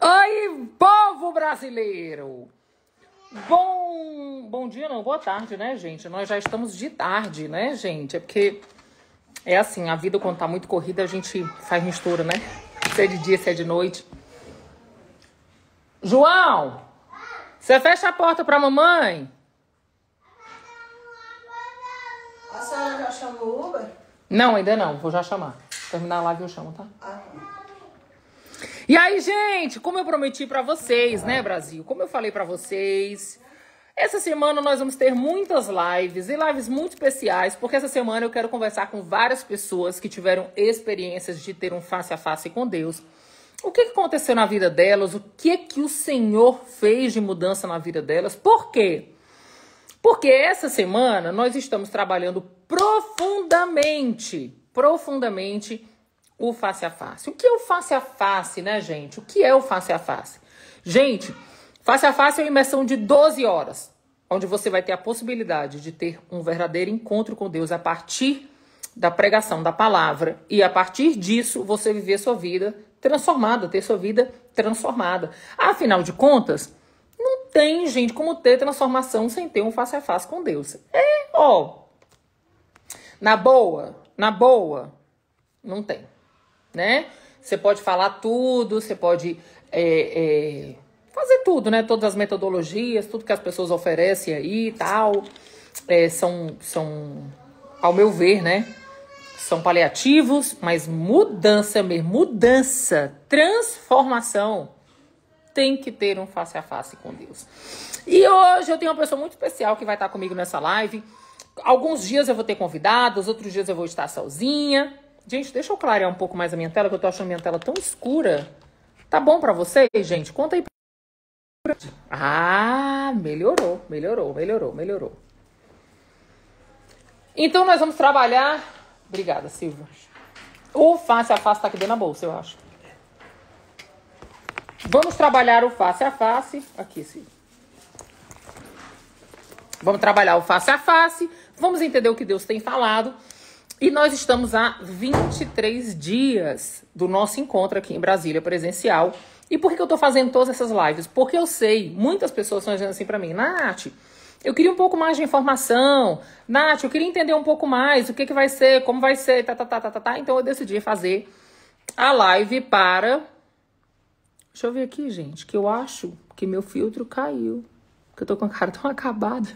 Oi, povo brasileiro! Bom dia, não, boa tarde, né, gente? Nós já estamos de tarde, né, gente? É porque é assim, a vida quando tá muito corrida, a gente faz mistura, né? Se é de dia, se é de noite. João, você fecha a porta pra mamãe? A senhora já chamou o Uber? Não, ainda não, vou já chamar. Terminar a live eu chamo, tá? Tá. E aí, gente, como eu prometi pra vocês, né, Brasil? Como eu falei pra vocês, essa semana nós vamos ter muitas lives e lives muito especiais, porque essa semana eu quero conversar com várias pessoas que tiveram experiências de ter um face a face com Deus. O que aconteceu na vida delas? O que o Senhor fez de mudança na vida delas? Por quê? Porque essa semana nós estamos trabalhando profundamente o face a face. O que é o face a face, né, gente? O que é o face a face? Gente, face a face é uma imersão de 12 horas, onde você vai ter a possibilidade de ter um verdadeiro encontro com Deus a partir da pregação da palavra e a partir disso você viver sua vida transformada, ter sua vida transformada. Afinal de contas, não tem, gente, como ter transformação sem ter um face a face com Deus. Na boa, não tem, né? Você pode falar tudo, você pode fazer tudo, né? Todas as metodologias, tudo que as pessoas oferecem aí e tal, são, ao meu ver, né? São paliativos, mas mudança mesmo, transformação, tem que ter um face a face com Deus. E hoje eu tenho uma pessoa muito especial que vai estar comigo nessa live. Alguns dias eu vou ter convidados, outros dias eu vou estar sozinha. Gente, deixa eu clarear um pouco mais a minha tela, que eu tô achando minha tela tão escura. Tá bom pra vocês, gente? Conta aí. Ah, melhorou. Então nós vamos trabalhar... Obrigada, Silvia. O face a face tá aqui dentro da bolsa, eu acho. Vamos trabalhar o face a face. Aqui, Silvia. Vamos trabalhar o face a face. Vamos entender o que Deus tem falado. E nós estamos há 23 dias do nosso encontro aqui em Brasília, presencial. E por que eu tô fazendo todas essas lives? Porque eu sei, muitas pessoas estão dizendo assim pra mim, Nath, eu queria um pouco mais de informação. Nath, eu queria entender um pouco mais o que vai ser, como vai ser, tá. Então eu decidi fazer a live para... Deixa eu ver aqui, gente, que eu acho que meu filtro caiu. Que eu tô com a cara tão acabada.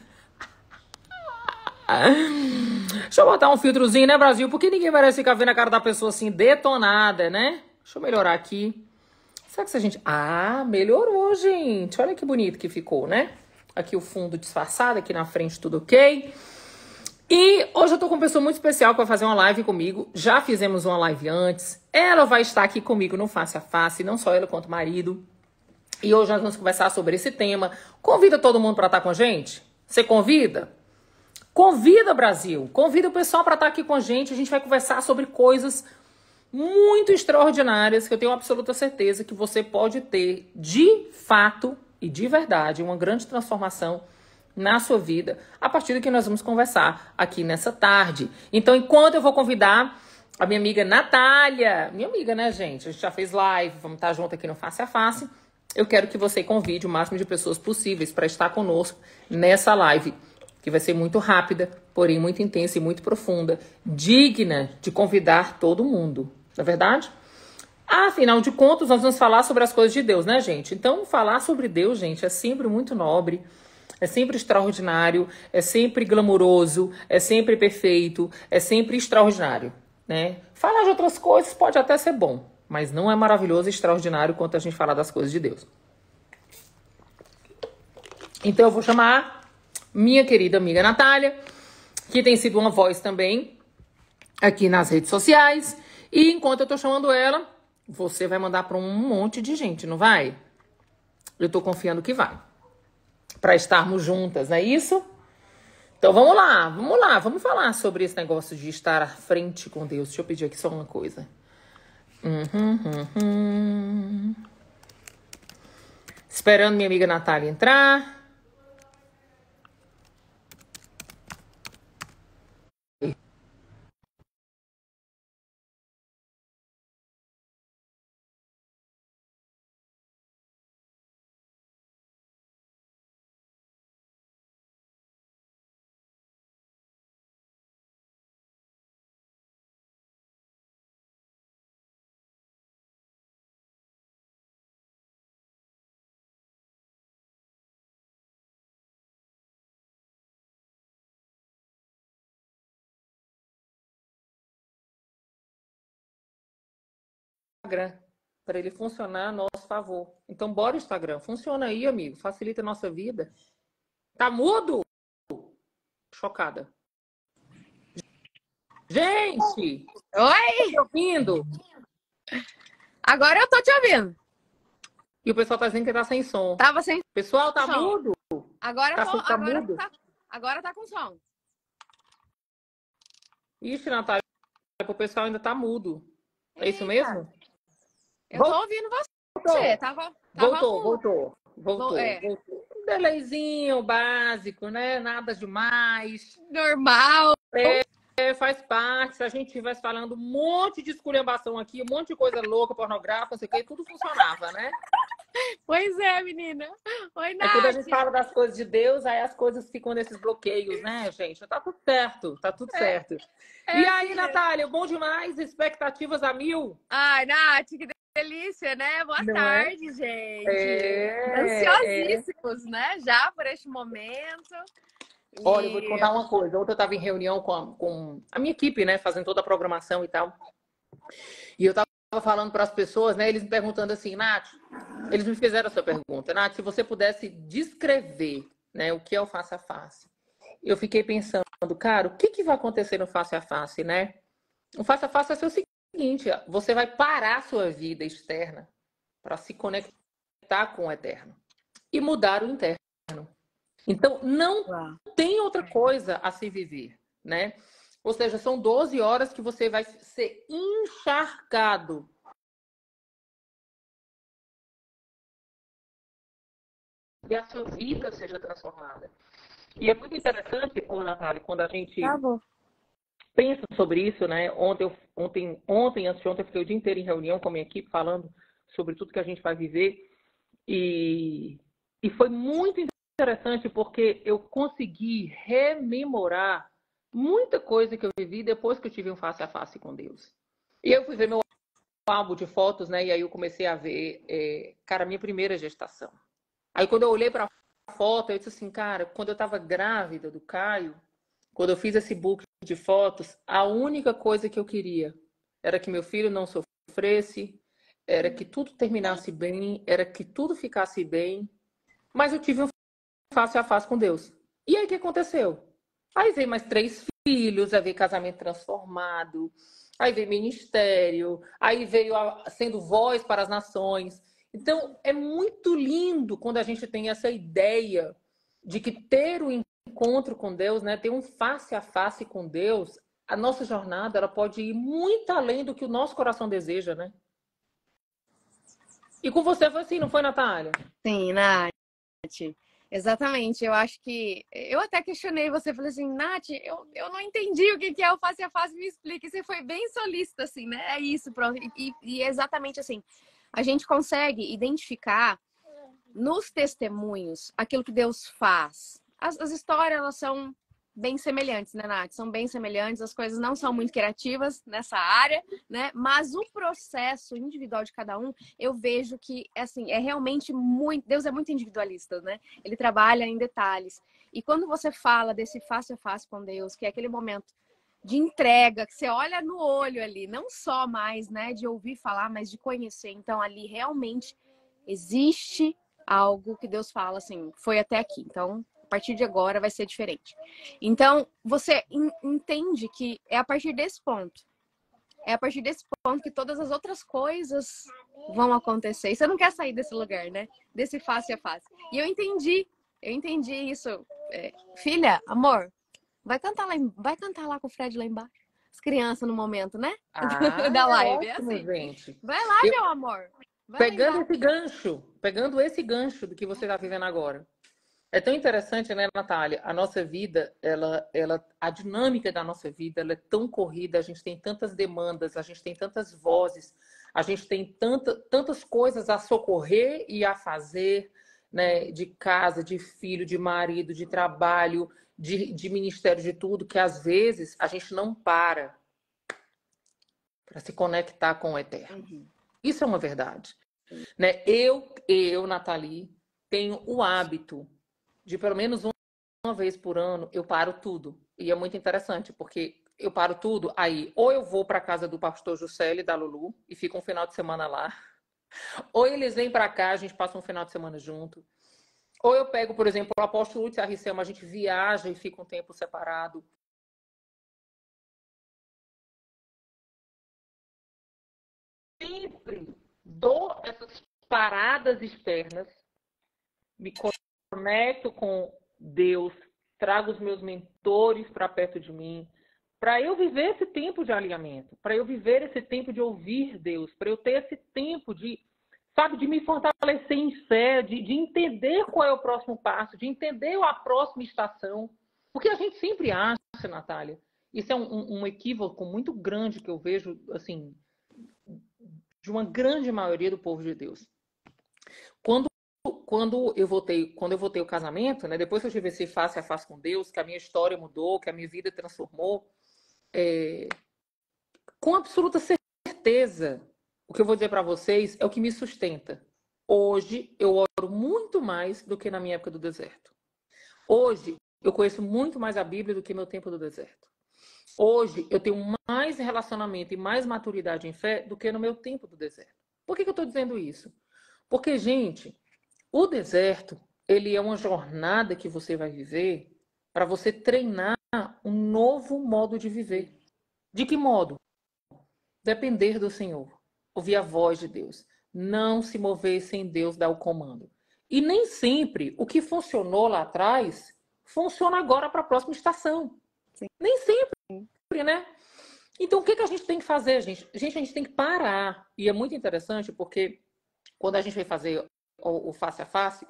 Deixa eu botar um filtrozinho, né, Brasil? Porque ninguém merece ficar vendo a cara da pessoa assim, detonada, né? Deixa eu melhorar aqui. Será que se a gente... Ah, melhorou, gente. Olha que bonito que ficou, né? Aqui o fundo disfarçado, aqui na frente tudo ok. E hoje eu tô com uma pessoa muito especial para fazer uma live comigo. Já fizemos uma live antes. Ela vai estar aqui comigo no face a face, não só ela quanto o marido. E hoje nós vamos conversar sobre esse tema. Convida todo mundo para estar com a gente? Você convida? Convida, Brasil. Convida o pessoal para estar aqui com a gente. A gente vai conversar sobre coisas muito extraordinárias que eu tenho absoluta certeza que você pode ter de fato e de verdade uma grande transformação na sua vida a partir do que nós vamos conversar aqui nessa tarde. Então, enquanto eu vou convidar a minha amiga Natália, minha amiga, né, gente? A gente já fez live, vamos estar junto aqui no Face a Face. Eu quero que você convide o máximo de pessoas possíveis para estar conosco nessa live, que vai ser muito rápida, porém muito intensa e muito profunda, digna de convidar todo mundo, não é verdade? Afinal de contas, nós vamos falar sobre as coisas de Deus, né, gente? Então, falar sobre Deus, gente, é sempre muito nobre, é sempre extraordinário, é sempre glamouroso, é sempre perfeito, é sempre extraordinário, né? Falar de outras coisas pode até ser bom, mas não é maravilhoso e extraordinário quanto a gente falar das coisas de Deus. Então eu vou chamar minha querida amiga Natália, que tem sido uma voz também aqui nas redes sociais. E enquanto eu tô chamando ela, você vai mandar para um monte de gente, não vai? Eu tô confiando que vai. Para estarmos juntas, não é isso? Então vamos lá, vamos falar sobre esse negócio de estar à frente com Deus. Deixa eu pedir aqui só uma coisa. Esperando minha amiga Natália entrar. para ele funcionar a nosso favor. Então, bora Instagram. Funciona aí, amigo. Facilita a nossa vida. Tá mudo? Chocada. Gente! Oi! Tá me ouvindo? Agora eu tô te ouvindo. E o pessoal tá dizendo que tá sem som. Tava sem Pessoal, tá som. mudo? Agora Tá, tá mudo? agora tá com som. Ixi, Natália, o pessoal ainda tá mudo. É isso Eita. mesmo? Eu tô ouvindo você. Tava Voltou. É. Voltou. Um delayzinho básico, né? Nada demais. Normal. Faz parte. Se a gente estivesse falando um monte de esculhambação aqui, um monte de coisa louca, pornográfica, não sei o que, tudo funcionava, né? Pois é, menina. Oi, Nath. É quando a gente fala das coisas de Deus, aí as coisas ficam nesses bloqueios, né, gente? Tá tudo certo, tá tudo certo. E aí, Natália, bom demais? Expectativas a 1000? Ai, Nath, que delícia, né? Boa tarde, gente. Ansiosíssimos, né? Já por este momento. Olha, eu vou te contar uma coisa. Ontem eu estava em reunião com a minha equipe, né? Fazendo toda a programação e tal. E eu estava falando para as pessoas, né? Eles me perguntando assim, Nath, eles me fizeram essa pergunta. Nath, se você pudesse descrever, né, o que é o face a face. Eu fiquei pensando, cara, o que vai acontecer no face a face, né? O face a face vai ser o seguinte, você vai parar a sua vida externa para se conectar com o eterno e mudar o interno. Então, não tem outra coisa a se viver, né? Ou seja, são 12 horas que você vai ser encharcado. E a sua vida seja transformada. E é muito interessante, Natália, quando a gente pensa sobre isso, né? Ontem, anteontem, eu fiquei o dia inteiro em reunião com a minha equipe falando sobre tudo que a gente vai viver. E foi muito interessante porque eu consegui rememorar muita coisa que eu vivi depois que eu tive um face a face com Deus. E eu fui ver meu álbum de fotos, né? E aí eu comecei a ver, cara, minha primeira gestação. Aí quando eu olhei para a foto, eu disse assim, cara, quando eu estava grávida do Caio, quando eu fiz esse book de fotos, a única coisa que eu queria era que meu filho não sofresse, era que tudo terminasse bem, era que tudo ficasse bem. Mas eu tive um face a face com Deus. E aí o que aconteceu? Aí veio mais 3 filhos, aí veio casamento transformado, aí veio ministério, aí veio sendo voz para as nações. Então, é muito lindo quando a gente tem essa ideia de que ter o encontro com Deus, né, ter um face a face com Deus, a nossa jornada ela pode ir muito além do que o nosso coração deseja, né? E com você foi assim, não foi, Natália? Sim, Nath. Exatamente. Eu acho que... Eu até questionei você, falei assim, Nath, eu não entendi o que é o face a face, me explica. E você foi bem solícita, assim, né? É isso, pronto. E exatamente assim, a gente consegue identificar nos testemunhos aquilo que Deus faz. As histórias, elas são bem semelhantes, né, Nath? São bem semelhantes, as coisas não são muito criativas nessa área, né? Mas o processo individual de cada um, eu vejo que, assim, é realmente muito... Deus é muito individualista, né? Ele trabalha em detalhes. E quando você fala desse face a face com Deus, que é aquele momento de entrega, que você olha no olho ali, não só mais, né, de ouvir falar, mas de conhecer. Então, ali realmente existe algo que Deus fala assim, foi até aqui. Então, a partir de agora vai ser diferente. Então, você entende que é a partir desse ponto. É a partir desse ponto que todas as outras coisas vão acontecer. E você não quer sair desse lugar, né? Desse face a face. E eu entendi isso. Filha, amor, vai cantar lá com o Fred lá embaixo. As crianças no momento, né? Da live. Ótimo, assim. gente. Vai lá, meu amor. Pegando esse gancho do que você está vivendo agora. É tão interessante, né, Natália? A nossa vida, a dinâmica da nossa vida, ela é tão corrida, a gente tem tantas demandas, a gente tem tantas vozes, a gente tem tantas coisas a socorrer e a fazer, né? De casa, de filho, de marido, de trabalho, de ministério, de tudo, que às vezes a gente não para se conectar com o eterno. Isso é uma verdade. Né? Eu, Nathalie, tenho o hábito de pelo menos uma vez por ano eu paro tudo. E é muito interessante, porque eu paro tudo, aí ou eu vou para casa do pastor Juscelio e da Lulu e fico um final de semana lá, ou eles vêm para cá, a gente passa um final de semana junto, ou eu pego, por exemplo, o apóstolo Lúcio e a Ricelma, a gente viaja e fica um tempo separado. Sempre dou essas paradas externas, me conecto com Deus, trago os meus mentores para perto de mim, para eu viver esse tempo de alinhamento, para eu viver esse tempo de ouvir Deus, para eu ter esse tempo de, sabe, de me fortalecer em fé, de entender qual é o próximo passo, de entender a próxima estação. Porque a gente sempre acha, Natália, isso é um equívoco muito grande que eu vejo, assim, de uma grande maioria do povo de Deus. Quando eu voltei o casamento, né, depois que eu tive esse face a face com Deus, que a minha história mudou, que a minha vida transformou, com absoluta certeza, o que eu vou dizer para vocês é o que me sustenta. Hoje eu oro muito mais do que na minha época do deserto. Hoje eu conheço muito mais a Bíblia do que meu tempo do deserto. Hoje eu tenho mais relacionamento e mais maturidade em fé do que no meu tempo do deserto. Por que eu estou dizendo isso? Porque, gente, o deserto, ele é uma jornada que você vai viver para você treinar um novo modo de viver. De que modo? Depender do Senhor, ouvir a voz de Deus, não se mover sem Deus dar o comando. E nem sempre o que funcionou lá atrás funciona agora para a próxima estação. Sim. Nem sempre, né? Então, o que a gente tem que fazer, gente? A gente tem que parar. E é muito interessante porque quando a gente vai fazer o face a face,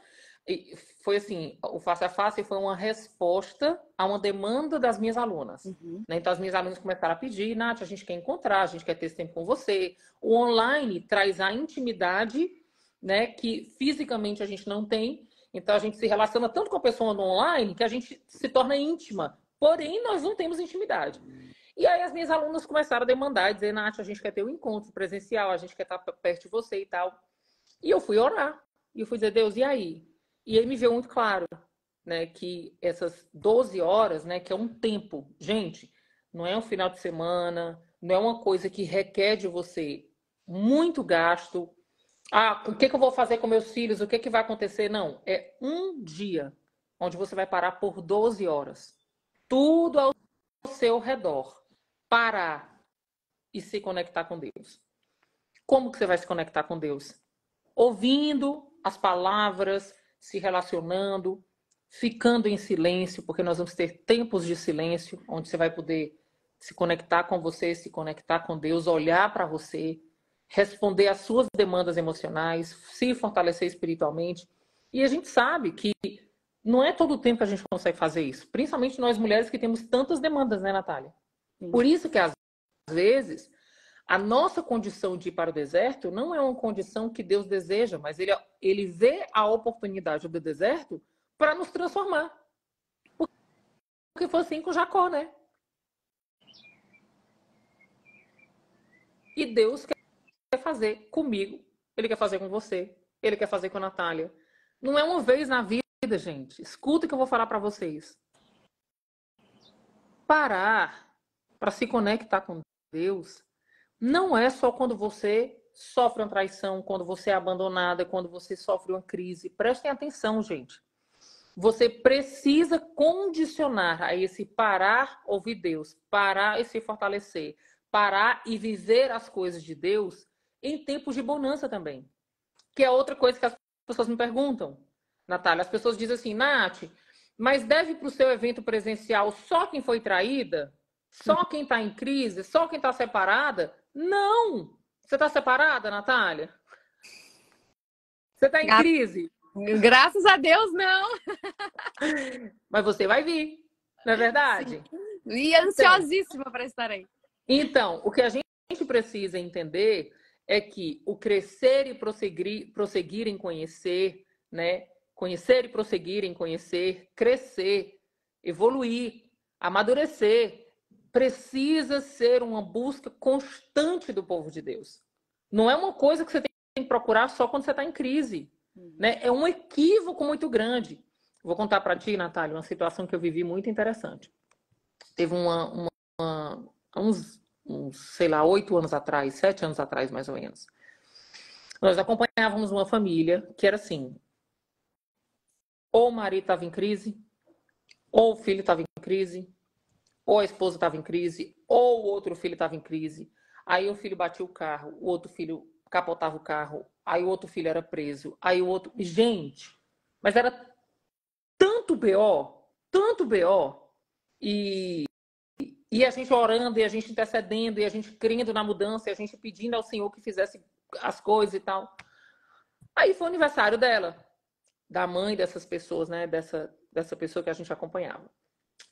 foi assim, o face a face foi uma resposta a uma demanda das minhas alunas. Né? Então, as minhas alunas começaram a pedir, Nath, a gente quer encontrar, a gente quer ter esse tempo com você. O online traz a intimidade, né, que fisicamente a gente não tem. Então, a gente se relaciona tanto com a pessoa no online que a gente se torna íntima. Porém, nós não temos intimidade. E aí, as minhas alunas começaram a demandar, dizer, Nath, a gente quer ter um encontro presencial, a gente quer estar perto de você e tal. E eu fui orar. E eu fui dizer, Deus, e aí? E ele me veio muito claro, né, que essas 12 horas, né, que é um tempo, gente, não é um final de semana, não é uma coisa que requer de você muito gasto. Ah, o que eu vou fazer com meus filhos? O que vai acontecer? Não, é um dia onde você vai parar por 12 horas. Tudo ao seu redor. Parar e se conectar com Deus. Como que você vai se conectar com Deus? Ouvindo as palavras, se relacionando, ficando em silêncio, porque nós vamos ter tempos de silêncio, onde você vai poder se conectar com você, se conectar com Deus, olhar para você, responder às suas demandas emocionais, se fortalecer espiritualmente. E a gente sabe que não é todo o tempo que a gente consegue fazer isso, principalmente nós mulheres que temos tantas demandas, né, Natália? Por isso que às vezes a nossa condição de ir para o deserto não é uma condição que Deus deseja, mas ele vê a oportunidade do deserto para nos transformar. Porque foi assim com Jacó, né? E Deus quer fazer comigo, Ele quer fazer com você, Ele quer fazer com a Natália. Não é uma vez na vida, gente. Escuta o que eu vou falar para vocês. Parar para se conectar com Deus não é só quando você sofre uma traição, quando você é abandonada, quando você sofre uma crise. Prestem atenção, gente. Você precisa condicionar a esse parar, ouvir Deus, parar e se fortalecer, parar e viver as coisas de Deus em tempos de bonança também. Que é outra coisa que as pessoas me perguntam, Natália. As pessoas dizem assim, Nath, mas deve para o seu evento presencial só quem foi traída? Só quem está em crise? Só quem está separada? Não! Você está separada, Natália? Você está em crise? Graças a Deus, não! Mas você vai vir, não é verdade? Sim. E ansiosíssima para estar aí. Então, o que a gente precisa entender é que o crescer e prosseguir em conhecer, né? Conhecer e prosseguir em conhecer, crescer, evoluir, amadurecer, precisa ser uma busca constante do povo de Deus. Não é uma coisa que você tem que procurar só quando você está em crise. Né? É um equívoco muito grande. Vou contar para ti, Natália, uma situação que eu vivi muito interessante. Teve uma sei lá, 8 anos atrás, 7 anos atrás, mais ou menos. Nós acompanhávamos uma família que era assim, ou o marido estava em crise, ou o filho estava em crise, ou a esposa estava em crise, ou o outro filho estava em crise. Aí o filho batia o carro, o outro filho capotava o carro, aí o outro filho era preso, aí o outro... Gente, mas era tanto BO, e a gente orando, e a gente intercedendo, e a gente crendo na mudança, e a gente pedindo ao Senhor que fizesse as coisas e tal. Aí foi o aniversário dela, da mãe dessas pessoas, né? Dessa pessoa que a gente acompanhava.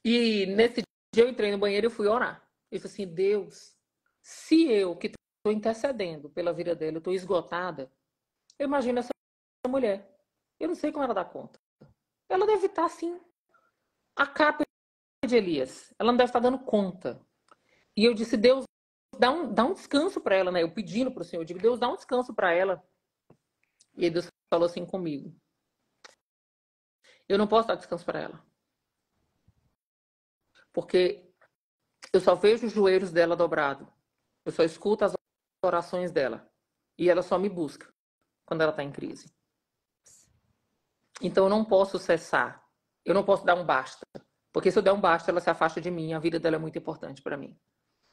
E nesse dia eu entrei no banheiro e fui orar. Eu falei assim, Deus, se eu que estou intercedendo pela vida dela, eu estou esgotada, eu imagino essa mulher. Eu não sei como ela dá conta. Ela deve estar assim, a capa de Elias. Ela não deve estar dando conta. E eu disse, Deus, dá um descanso para ela, né? Eu pedindo para o Senhor, eu digo, Deus, dá um descanso para ela. E aí Deus falou assim comigo, eu não posso dar descanso para ela. Porque eu só vejo os joelhos dela dobrados. Eu só escuto as orações dela. E ela só me busca quando ela está em crise. Então eu não posso cessar. Eu não posso dar um basta. Porque se eu der um basta, ela se afasta de mim. A vida dela é muito importante para mim.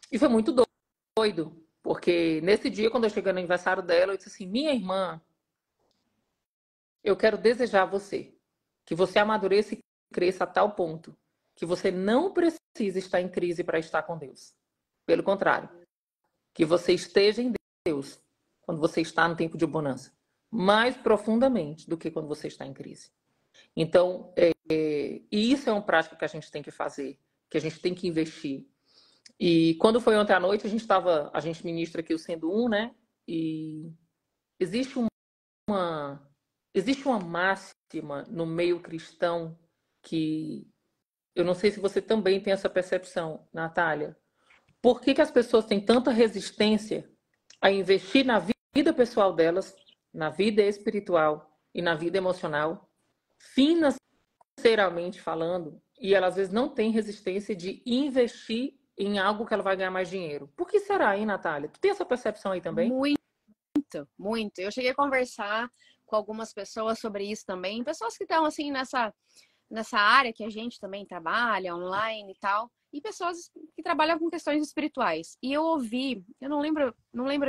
E foi muito doido. Porque nesse dia, quando eu cheguei no aniversário dela, eu disse assim, minha irmã, eu quero desejar a você que você amadureça e cresça a tal ponto que você não precisa estar em crise para estar com Deus. Pelo contrário, que você esteja em Deus quando você está no tempo de bonança, mais profundamente do que quando você está em crise. Então, e isso é uma prática que a gente tem que fazer, que a gente tem que investir. E quando foi ontem à noite, a gente ministra aqui o Sendo Um, né? E existe uma máxima no meio cristão que eu não sei se você também tem essa percepção, Natália. Por que as pessoas têm tanta resistência a investir na vida pessoal delas, na vida espiritual e na vida emocional, financeiramente falando, e elas às vezes não têm resistência de investir em algo que ela vai ganhar mais dinheiro? Por que será, hein, Natália? Tu tem essa percepção aí também? Muito, muito. Eu cheguei a conversar com algumas pessoas sobre isso também, pessoas que estão assim nessa área que a gente também trabalha, online e tal, e pessoas que trabalham com questões espirituais. E eu ouvi, eu não lembro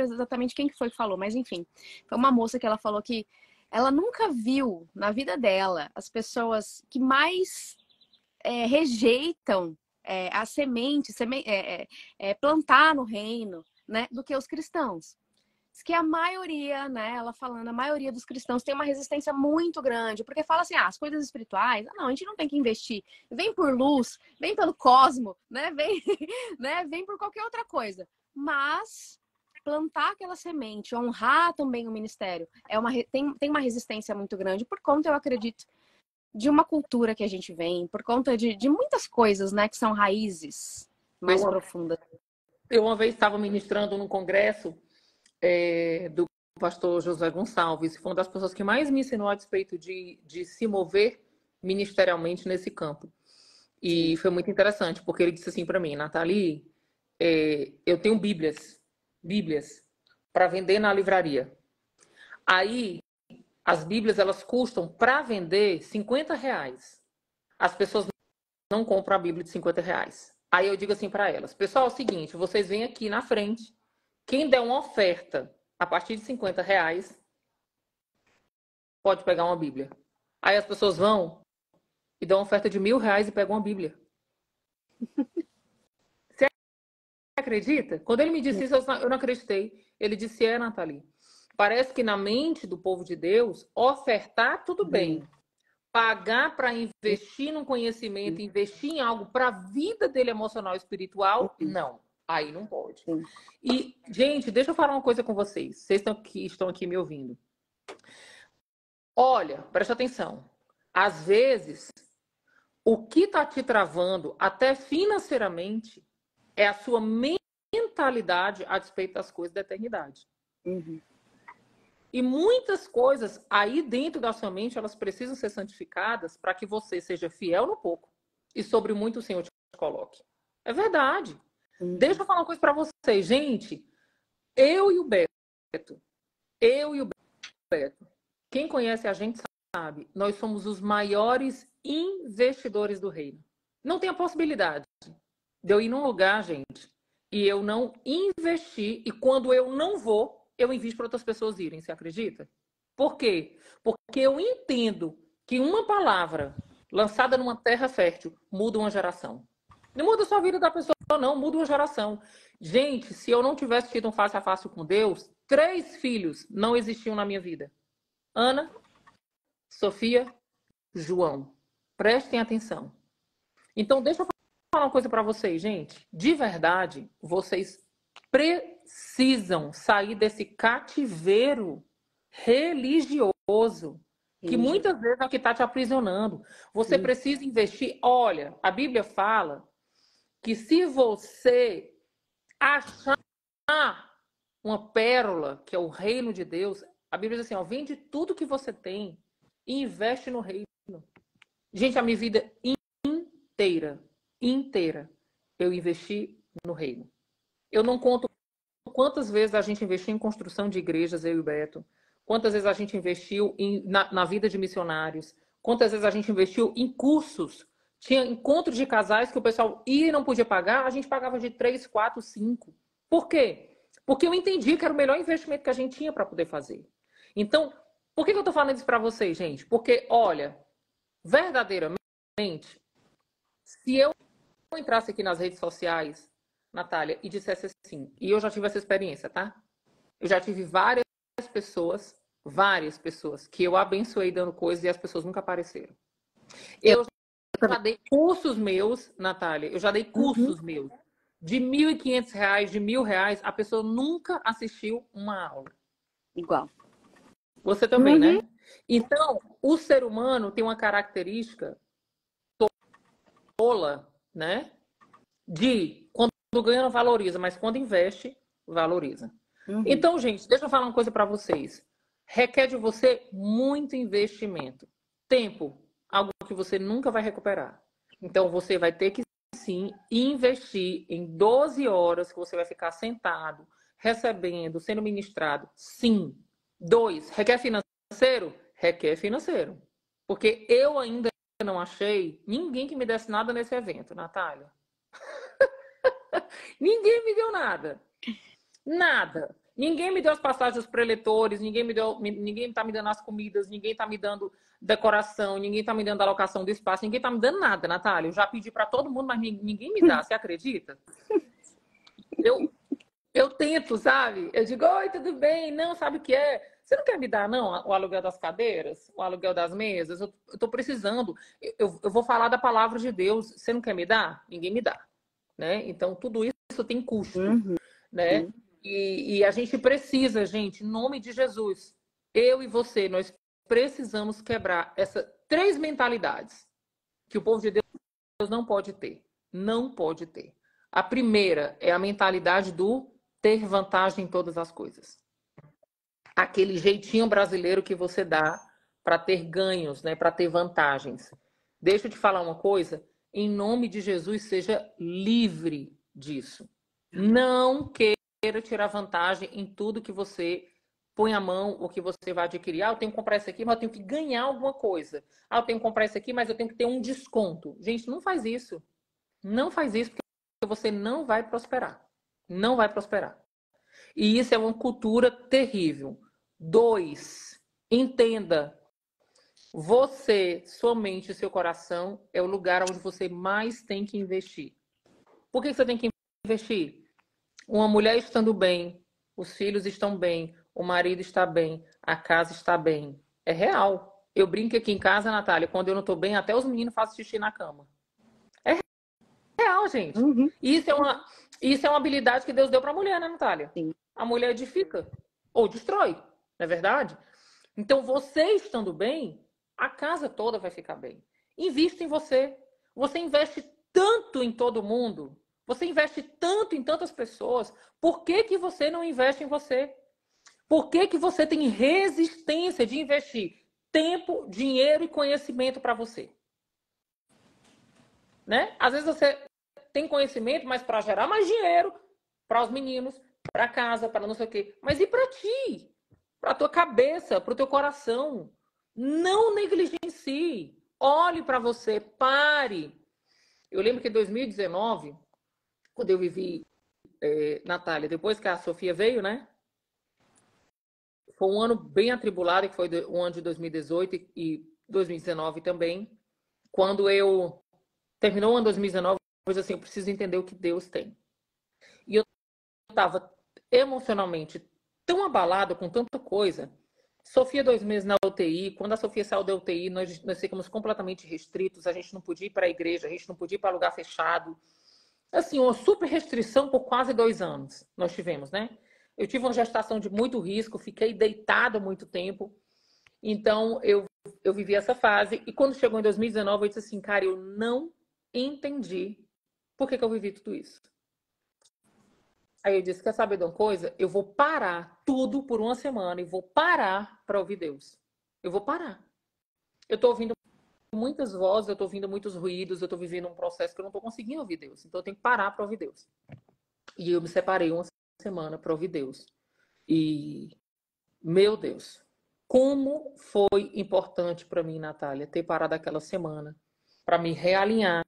exatamente quem que foi que falou, mas enfim, foi uma moça que ela falou que ela nunca viu na vida dela as pessoas que mais rejeitam a semente, plantar no reino, né, do que os cristãos. Diz que a maioria, né, ela falando, a maioria dos cristãos tem uma resistência muito grande, porque fala assim, as coisas espirituais, não, a gente não tem que investir, vem por luz, vem pelo cosmo, né, vem por qualquer outra coisa, mas plantar aquela semente, honrar também o ministério, tem uma resistência muito grande, por conta, eu acredito, de uma cultura que a gente vem, por conta de muitas coisas, né, que são raízes mais profundas. Eu uma vez estava ministrando num congresso do pastor José Gonçalves, foi uma das pessoas que mais me ensinou a respeito de se mover ministerialmente nesse campo. E foi muito interessante, porque ele disse assim para mim, Nathalie, eu tenho Bíblias para vender na livraria. Aí, as Bíblias, elas custam, para vender, R$50. As pessoas não compram a Bíblia de R$50. Aí eu digo assim para elas, pessoal, é o seguinte, vocês vêm aqui na frente, quem der uma oferta a partir de R$50 pode pegar uma Bíblia. Aí as pessoas vão e dão uma oferta de R$1.000 e pegam uma Bíblia. Você acredita? Quando ele me disse isso, eu não acreditei. Ele disse, Nathalie, parece que na mente do povo de Deus, ofertar tudo bem. Pagar para investir num conhecimento, investir em algo para a vida dele emocional e espiritual, não. Aí não pode. E, gente, deixa eu falar uma coisa com vocês. Vocês estão aqui me ouvindo. Olha, presta atenção. Às vezes, o que está te travando, até financeiramente, é a sua mentalidade a despeito das coisas da eternidade. E muitas coisas aí dentro da sua mente, elas precisam ser santificadas para que você seja fiel no pouco e sobre muito o Senhor te coloque. É verdade. Deixa eu falar uma coisa para vocês, gente. Eu e o Beto, quem conhece a gente sabe, nós somos os maiores investidores do reino. Não tem a possibilidade de eu ir num lugar, gente, e eu não investir, e quando eu não vou, eu invisto para outras pessoas irem, você acredita? Por quê? Porque eu entendo que uma palavra lançada numa terra fértil muda uma geração. Não muda só a vida da pessoa, não, muda uma geração. Gente, se eu não tivesse tido um face a face com Deus, 3 filhos não existiam na minha vida. Ana, Sofia, João. Prestem atenção. Então, deixa eu falar uma coisa para vocês, gente. De verdade, vocês precisam sair desse cativeiro religioso, que muitas vezes é o que está te aprisionando. Você precisa investir. Olha, a Bíblia fala que se você achar uma pérola, que é o reino de Deus, a Bíblia diz assim, ó, vende tudo que você tem e investe no reino. Gente, a minha vida inteira, eu investi no reino. Eu não conto quantas vezes a gente investiu em construção de igrejas, eu e o Beto, quantas vezes a gente investiu na vida de missionários, quantas vezes a gente investiu em cursos. Tinha encontros de casais que o pessoal ia e não podia pagar, a gente pagava de 3, 4, 5. Por quê? Porque eu entendi que era o melhor investimento que a gente tinha para poder fazer. Então, por que eu estou falando isso para vocês, gente? Porque, olha, verdadeiramente, se eu entrasse aqui nas redes sociais, Natália, e dissesse assim, e eu já tive essa experiência, tá? Eu já tive várias pessoas que eu abençoei dando coisas e as pessoas nunca apareceram. Eu já dei cursos meus, Natália, eu já dei cursos meus de R$ 1.500, de R$ 1.000, a pessoa nunca assistiu uma aula. Igual. Você também, né? Então, o ser humano tem uma característica tola, né? De quando ganha, não valoriza, mas quando investe, valoriza. Então, gente, deixa eu falar uma coisa para vocês. Requer de você muito investimento. Tempo, algo que você nunca vai recuperar. Então, você vai ter que, sim, investir em 12 horas que você vai ficar sentado, recebendo, sendo ministrado. Sim. 2, requer financeiro? Requer financeiro. Porque eu ainda não achei ninguém que me desse nada nesse evento, Natália. Ninguém me deu nada. Nada. Ninguém me deu as passagens dos preletores, ninguém está me dando as comidas, ninguém está me dando decoração, ninguém está me dando alocação do espaço, ninguém está me dando nada, Natália. Eu já pedi para todo mundo, mas ninguém me dá, você acredita? Eu tento, sabe? Eu digo, oi, tudo bem? Não, sabe o que é? Você não quer me dar, não, o aluguel das cadeiras? O aluguel das mesas? Eu tô precisando. Eu vou falar da palavra de Deus. Você não quer me dar? Ninguém me dá. Né? Então, tudo isso tem custo. Né? E a gente precisa, gente, em nome de Jesus, eu e você, nós precisamos quebrar essas 3 mentalidades que o povo de Deus não pode ter. Não pode ter. A primeira é a mentalidade do ter vantagem em todas as coisas. Aquele jeitinho brasileiro que você dá para ter ganhos, né? Para ter vantagens. Deixa eu te falar uma coisa. Em nome de Jesus, seja livre disso. Não queira tirar vantagem em tudo que você põe a mão ou que você vai adquirir. Ah, eu tenho que comprar isso aqui, mas eu tenho que ganhar alguma coisa. Ah, eu tenho que comprar isso aqui, mas eu tenho que ter um desconto. Gente, não faz isso. Não faz isso, porque você não vai prosperar. Não vai prosperar. E isso é uma cultura terrível. 2, entenda. Você, sua mente e seu coração é o lugar onde você mais tem que investir. Por que você tem que investir? Uma mulher estando bem, os filhos estão bem, o marido está bem, a casa está bem. É real. Eu brinco aqui em casa, Natália, quando eu não estou bem, até os meninos fazem xixi na cama. É real, gente. Isso é uma habilidade que Deus deu para a mulher, né, Natália? Sim. A mulher edifica ou destrói, não é verdade? Então, você estando bem, a casa toda vai ficar bem. Invista em você. Você investe tanto em todo mundo. Você investe tanto em tantas pessoas. Por que que você não investe em você? Por que que você tem resistência de investir tempo, dinheiro e conhecimento para você? Né? Às vezes você tem conhecimento, mas para gerar mais dinheiro para os meninos, para casa, para não sei o quê. Mas e para ti? Para a tua cabeça, para o teu coração. Não negligencie. Olhe para você, pare. Eu lembro que em 2019, quando eu vivi, Natália, depois que a Sofia veio, né? Foi um ano bem atribulado, que foi o ano de 2018 e 2019 também. Quando eu terminou o ano de 2019, eu disse assim, eu preciso entender o que Deus tem. E eu estava emocionalmente tão abalada com tanta coisa. Sofia 2 meses na UTI. Quando a Sofia saiu da UTI, nós ficamos completamente restritos. A gente não podia ir para a igreja, a gente não podia ir para lugar fechado. Assim, uma super restrição por quase 2 anos nós tivemos, né? Eu tive uma gestação de muito risco, fiquei deitada muito tempo. Então, eu vivi essa fase. E quando chegou em 2019, eu disse assim, cara, eu não entendi por que eu vivi tudo isso. Aí eu disse, quer saber de uma coisa? Eu vou parar tudo por uma semana e vou parar para ouvir Deus. Eu vou parar. Eu estou ouvindo muitas vozes, eu estou ouvindo muitos ruídos, eu estou vivendo um processo que eu não estou conseguindo ouvir Deus. Então eu tenho que parar para ouvir Deus. E eu me separei uma semana para ouvir Deus. E, meu Deus, como foi importante para mim, Natália, ter parado aquela semana para me realinhar,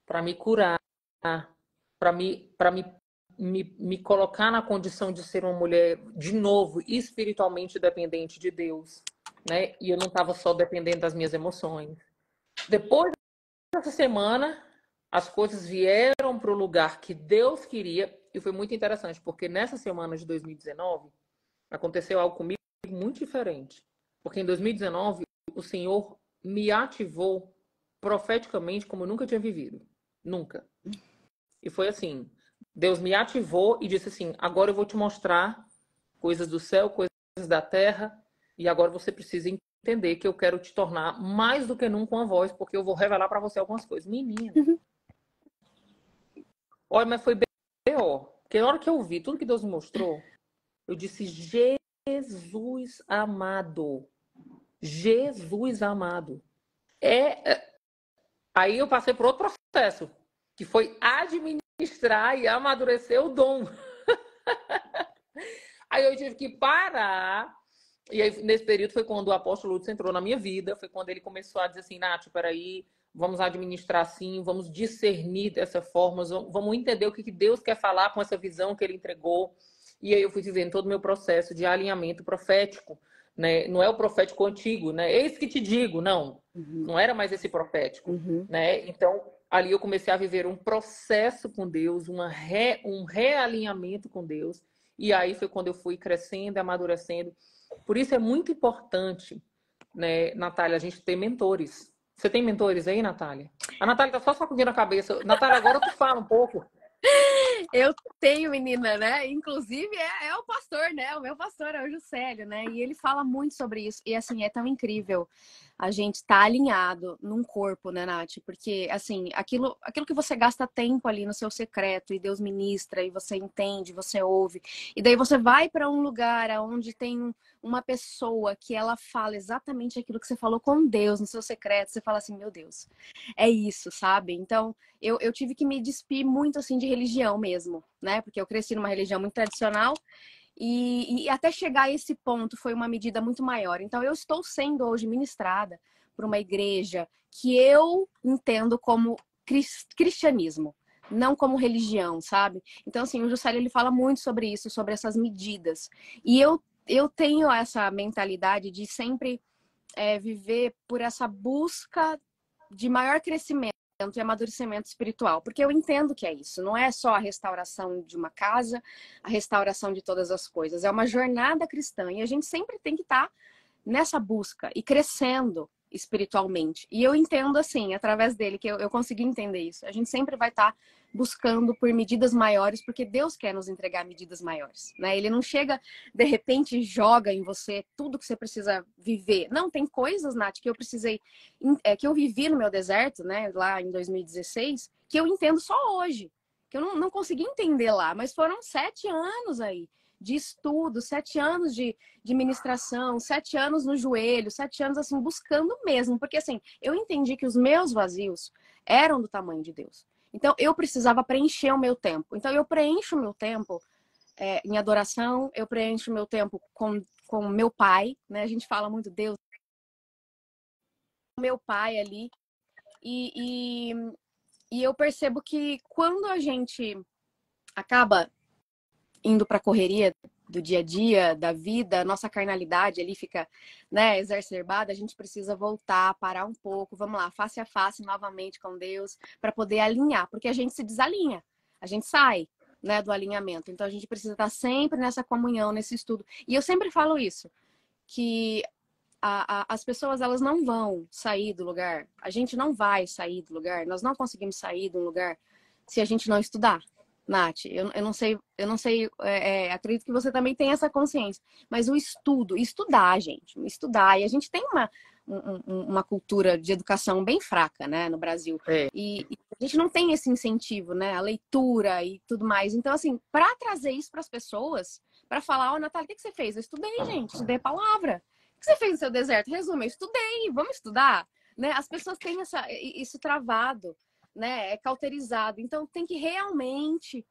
para me curar, para me colocar na condição de ser uma mulher, de novo, espiritualmente dependente de Deus, né? E eu não estava só dependendo das minhas emoções. Depois dessa semana, as coisas vieram para o lugar que Deus queria, e foi muito interessante, porque nessa semana de 2019, aconteceu algo comigo muito diferente. Porque em 2019, o Senhor me ativou profeticamente como eu nunca tinha vivido. Nunca. E foi assim, Deus me ativou e disse assim, agora eu vou te mostrar coisas do céu, coisas da terra, e agora você precisa entender que eu quero te tornar mais do que nunca uma voz, porque eu vou revelar para você algumas coisas. Menina. Olha, mas foi bem pior. Porque na hora que eu vi tudo que Deus me mostrou, eu disse, Jesus amado. Jesus amado. Aí eu passei por outro processo, que foi administrar e amadurecer o dom. Aí eu tive que parar. E aí, nesse período, foi quando o apóstolo Lúcio entrou na minha vida. Foi quando ele começou a dizer assim, Nath, peraí, vamos administrar assim, vamos discernir dessa forma, vamos entender o que Deus quer falar com essa visão que ele entregou. E aí eu fui vivendo todo o meu processo de alinhamento profético, né? Não é o profético antigo, né? Eis que te digo, não. Não era mais esse profético, né? Então, ali eu comecei a viver um processo com Deus, um realinhamento com Deus. E aí foi quando eu fui crescendo, amadurecendo. Por isso é muito importante, né, Natália, a gente ter mentores. Você tem mentores aí, Natália? A Natália tá só sacudindo a cabeça. Natália, agora tu fala um pouco. Eu tenho, menina, né? Inclusive é o pastor, né? O meu pastor é o Juscelio, né? E ele fala muito sobre isso. E assim, é tão incrível a gente estar alinhado num corpo, né, Nath? Porque, assim, aquilo que você gasta tempo ali no seu secreto e Deus ministra e você entende, você ouve. E daí você vai para um lugar onde tem uma pessoa que ela fala exatamente aquilo que você falou com Deus no seu secreto. Você fala assim, meu Deus, é isso, sabe? Então, eu tive que me despir muito, assim, de religião mesmo, né? Porque eu cresci numa religião muito tradicional. E até chegar a esse ponto foi uma medida muito maior. Então, eu estou sendo hoje ministrada por uma igreja que eu entendo como cristianismo, não como religião, sabe? Então, assim, o Juscelio, ele fala muito sobre isso, sobre essas medidas. E eu tenho essa mentalidade de sempre viver por essa busca de maior crescimento e amadurecimento espiritual, porque eu entendo que é isso, não é só a restauração de uma casa, a restauração de todas as coisas, é uma jornada cristã e a gente sempre tem que estar nessa busca e crescendo espiritualmente. E eu entendo assim, através dele, que eu consegui entender isso. A gente sempre vai estar buscando por medidas maiores, porque Deus quer nos entregar medidas maiores, né? Ele não chega, de repente, e joga em você tudo que você precisa viver. Não, tem coisas, Nath, que eu precisei, que eu vivi no meu deserto, né, lá em 2016, que eu entendo só hoje, que eu não consegui entender lá, mas foram 7 anos aí de estudo, 7 anos de ministração, 7 anos no joelho, 7 anos assim, buscando mesmo. Porque assim, eu entendi que os meus vazios eram do tamanho de Deus. Então, eu precisava preencher o meu tempo. Então, eu preencho o meu tempo em adoração, eu preencho o meu tempo com meu pai, né? A gente fala muito Deus, meu pai ali. E, e eu percebo que quando a gente acaba indo para a correria do dia a dia, da vida, nossa carnalidade ali fica, né, exacerbada, a gente precisa voltar, parar um pouco, vamos lá, face a face novamente com Deus, para poder alinhar, porque a gente se desalinha, a gente sai, né, do alinhamento. Então a gente precisa estar sempre nessa comunhão, nesse estudo. E eu sempre falo isso, que as pessoas, elas não vão sair do lugar, a gente não vai sair do lugar, nós não conseguimos sair de um lugar se a gente não estudar. Nath, eu não sei, acredito que você também tem essa consciência, mas o estudo, estudar, gente, estudar, e a gente tem uma cultura de educação bem fraca, né, no Brasil, e a gente não tem esse incentivo, né, a leitura e tudo mais, então, assim, para trazer isso para as pessoas, para falar, Natália, o que você fez? Eu estudei, gente, estudei a palavra. O que você fez no seu deserto? Resumo, eu estudei, vamos estudar, né, as pessoas têm isso travado, né? É cauterizado. Então tem que realmente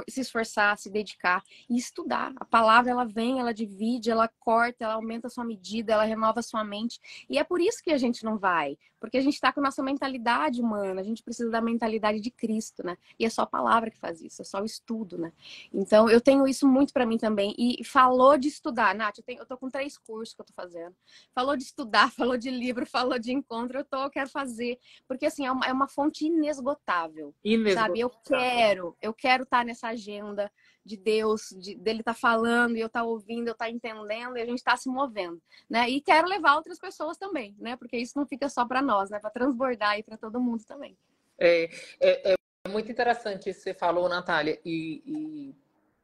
se esforçar, se dedicar e estudar. A palavra, ela vem, ela divide, ela corta, ela aumenta a sua medida, ela renova a sua mente. E é por isso que a gente não vai. Porque a gente está com a nossa mentalidade humana, a gente precisa da mentalidade de Cristo, né? E é só a palavra que faz isso, é só o estudo, né? Então, eu tenho isso muito para mim também. E falou de estudar, Nath, eu tô com 3 cursos que eu tô fazendo. Falou de estudar, falou de livro, falou de encontro, eu quero fazer. Porque, assim, é uma fonte inesgotável, sabe? Eu quero estar nessa agenda de Deus, dele estar falando, e eu estar ouvindo, eu estar entendendo, e a gente está se movendo, né? E quero levar outras pessoas também, né? Porque isso não fica só para nós, né? Para transbordar aí para todo mundo também. É muito interessante isso que você falou, Natália, e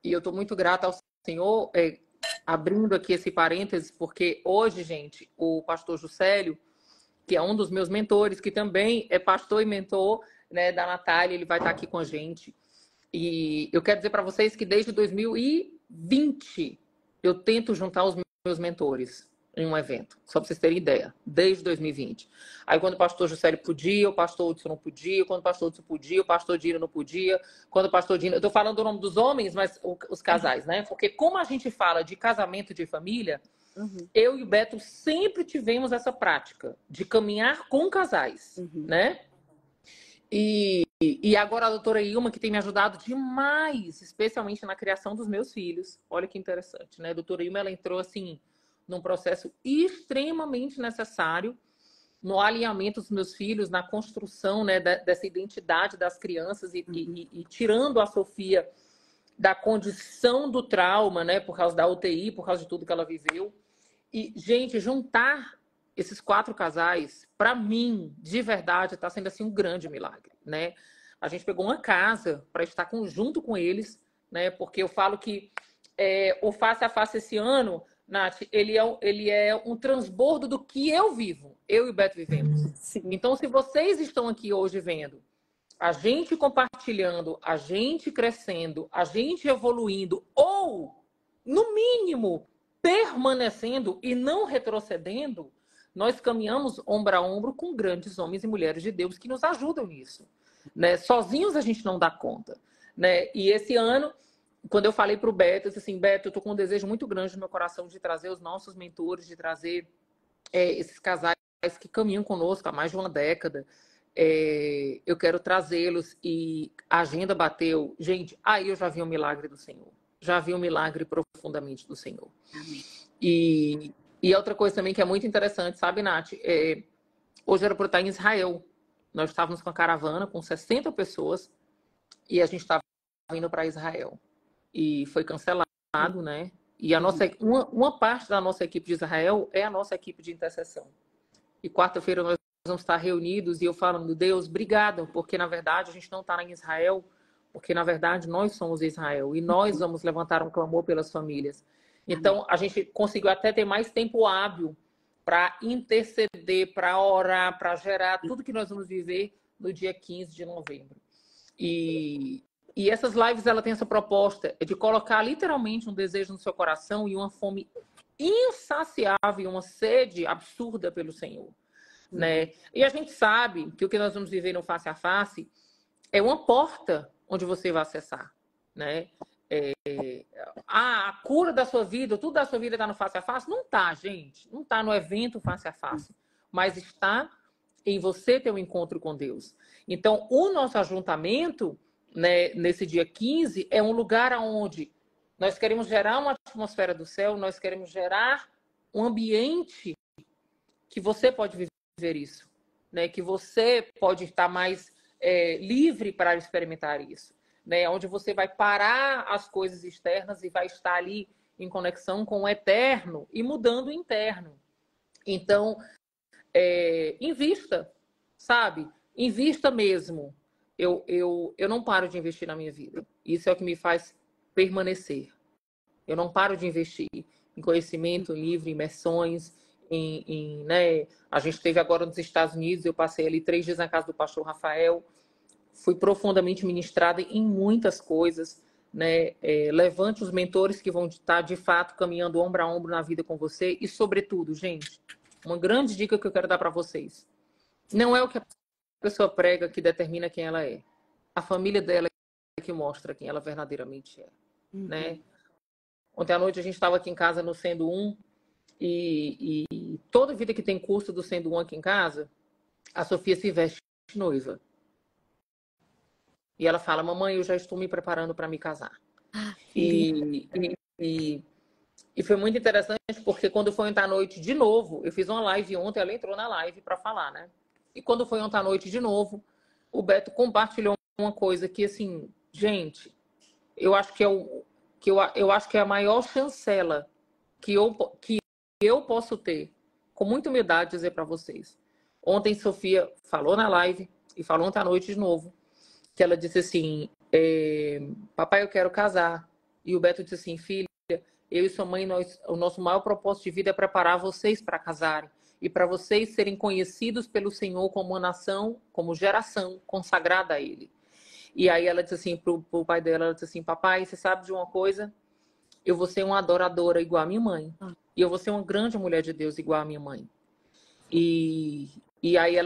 eu estou muito grata ao Senhor, abrindo aqui esse parênteses, porque hoje, gente, o pastor Juscelio, que é um dos meus mentores, que também é pastor e mentor, né, da Natália, ele vai estar aqui com a gente. E eu quero dizer para vocês que desde 2020 eu tento juntar os meus mentores em um evento, só para vocês terem ideia, desde 2020. Aí quando o pastor Juscelio podia, o pastor Hudson não podia, quando o pastor Hudson podia, o pastor Dino não podia, quando o pastor Dino... Eu estou falando o nome dos homens, mas os casais, né? Porque como a gente fala de casamento de família, eu e o Beto sempre tivemos essa prática de caminhar com casais, né? E agora a doutora Ilma, que tem me ajudado demais, especialmente na criação dos meus filhos. Olha que interessante, né? A doutora Ilma, ela entrou, assim, num processo extremamente necessário no alinhamento dos meus filhos, na construção, né, dessa identidade das crianças e tirando a Sofia da condição do trauma, né, por causa da UTI, por causa de tudo que ela viveu. E, gente, juntar esses 4 casais, para mim, de verdade, está sendo assim um grande milagre, né? A gente pegou uma casa para estar junto com eles, né? Porque eu falo que o Face a Face esse ano, Nath, ele é um transbordo do que eu vivo, eu e o Beto vivemos. Sim. Então, se vocês estão aqui hoje vendo a gente compartilhando, a gente crescendo, a gente evoluindo, ou, no mínimo, permanecendo e não retrocedendo, nós caminhamos ombro a ombro com grandes homens e mulheres de Deus que nos ajudam nisso, né? Sozinhos a gente não dá conta, né? E esse ano, quando eu falei para o Beto, eu disse assim, Beto, eu estou com um desejo muito grande no meu coração de trazer os nossos mentores, de trazer esses casais que caminham conosco há mais de uma década. Eu quero trazê-los, e a agenda bateu. Gente, aí eu já vi o milagre do Senhor. Já vi o milagre profundamente do Senhor. Amém. E outra coisa também que é muito interessante, sabe, Nath? Hoje era para estar em Israel. Nós estávamos com a caravana com 60 pessoas e a gente estava indo para Israel. E foi cancelado, né? E uma parte da nossa equipe de Israel é a nossa equipe de intercessão. E quarta-feira nós vamos estar reunidos e eu falando, Deus, obrigada, porque na verdade a gente não está em Israel, porque na verdade nós somos Israel e nós vamos levantar um clamor pelas famílias. Então a gente conseguiu até ter mais tempo hábil para interceder, para orar, para gerar tudo que nós vamos viver no dia 15 de novembro. E essas lives, ela tem essa proposta de colocar literalmente um desejo no seu coração e uma fome insaciável, uma sede absurda pelo Senhor. né? E a gente sabe que o que nós vamos viver no face a face é uma porta onde você vai acessar, né? A cura da sua vida, tudo da sua vida está no face a face? Não está, gente. Não está no evento face a face. Mas está em você ter um encontro com Deus. Então, o nosso ajuntamento, né, nesse dia 15, é um lugar onde nós queremos gerar uma atmosfera do céu, nós queremos gerar um ambiente que você pode viver isso, né? Que você pode estar mais livre para experimentar isso, né? Onde você vai parar as coisas externas e vai estar ali em conexão com o eterno e mudando o interno. Então, invista, sabe? Invista mesmo. Eu não paro de investir na minha vida. Isso é o que me faz permanecer. Eu não paro de investir em conhecimento, em livro, em imersões, né? A gente esteve agora nos Estados Unidos, eu passei ali 3 dias na casa do pastor Rafael, fui profundamente ministrada em muitas coisas, né? Levante os mentores que vão estar, de fato, caminhando ombro a ombro na vida com você e, sobretudo, gente, uma grande dica que eu quero dar para vocês. Não é o que a pessoa prega que determina quem ela é. A família dela é que mostra quem ela verdadeiramente é, né? Ontem à noite a gente estava aqui em casa no Sendo Um e toda vida que tem curso do Sendo Um aqui em casa, a Sofia se veste noiva. E ela fala, mamãe, eu já estou me preparando para me casar. E foi muito interessante porque quando foi ontem à noite de novo, eu fiz uma live ontem, ela entrou na live para falar, né? E quando foi ontem à noite de novo, o Beto compartilhou uma coisa que, assim, gente, eu acho que eu acho que é a maior chancela que eu posso ter, com muita humildade, dizer para vocês. Ontem, Sofia falou na live e falou ontem à noite de novo, que ela disse assim, papai, eu quero casar. E o Beto disse assim, filha, eu e sua mãe, o nosso maior propósito de vida é preparar vocês para casarem e para vocês serem conhecidos pelo Senhor como uma nação, como geração consagrada a Ele. E aí ela disse assim pro pai dela, ela disse assim, papai, você sabe de uma coisa? Eu vou ser uma adoradora igual a minha mãe. E eu vou ser uma grande mulher de Deus igual a minha mãe. E aí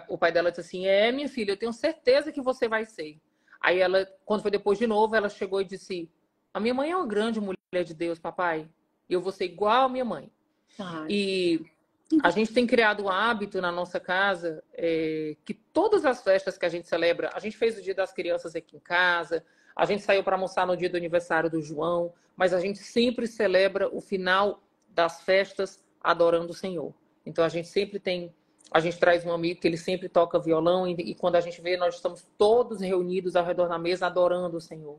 o pai dela disse assim, minha filha, eu tenho certeza que você vai ser. Aí ela, quando foi depois de novo, ela chegou e disse, a minha mãe é uma grande mulher de Deus, papai. E eu vou ser igual a minha mãe. E a gente tem criado um hábito na nossa casa que todas as festas que a gente celebra, a gente fez o Dia das Crianças aqui em casa, a gente saiu para almoçar no dia do aniversário do João, mas a gente sempre celebra o final das festas adorando o Senhor. Então a gente traz um amigo que ele sempre toca violão e quando a gente vê, nós estamos todos reunidos ao redor da mesa adorando o Senhor.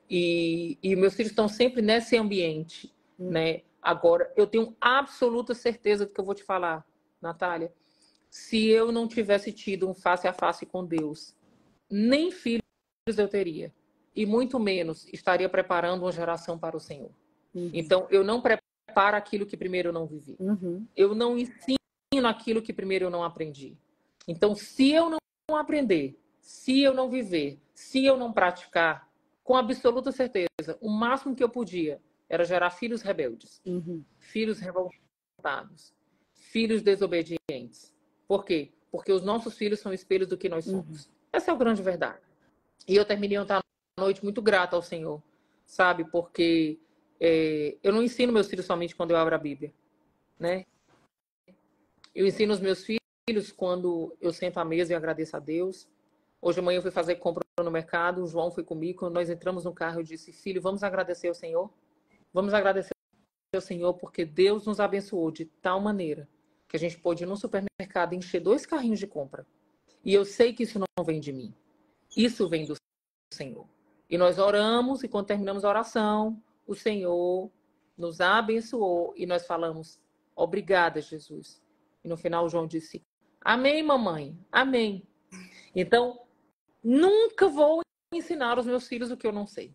E meus filhos estão sempre nesse ambiente, né? Agora, eu tenho absoluta certeza do que eu vou te falar, Natália. Se eu não tivesse tido um face a face com Deus, nem filhos eu teria. E muito menos estaria preparando uma geração para o Senhor. Então, eu não preparo aquilo que primeiro eu não vivi. Eu não ensino aquilo que primeiro eu não aprendi. Então, se eu não aprender, se eu não viver, se eu não praticar, com absoluta certeza, o máximo que eu podia era gerar filhos rebeldes, filhos revoltados, filhos desobedientes. Por quê? Porque os nossos filhos são espelhos do que nós somos. Essa é a grande verdade. E eu terminei ontem à noite muito grata ao Senhor, sabe? Porque eu não ensino meus filhos somente quando eu abro a Bíblia, né? Eu ensino os meus filhos quando eu sento à mesa e agradeço a Deus. Hoje de manhã eu fui fazer compra no mercado, o João foi comigo, quando nós entramos no carro eu disse, filho, vamos agradecer ao Senhor? Vamos agradecer ao Senhor porque Deus nos abençoou de tal maneira que a gente pôde ir no supermercado e encher 2 carrinhos de compra. E eu sei que isso não vem de mim. Isso vem do Senhor. E nós oramos e quando terminamos a oração, o Senhor nos abençoou e nós falamos, obrigada, Jesus. E no final o João disse, amém, mamãe, amém. Então, nunca vou ensinar aos meus filhos o que eu não sei.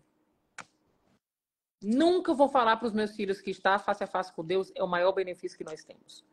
Nunca vou falar para os meus filhos que estar face a face com Deus é o maior benefício que nós temos.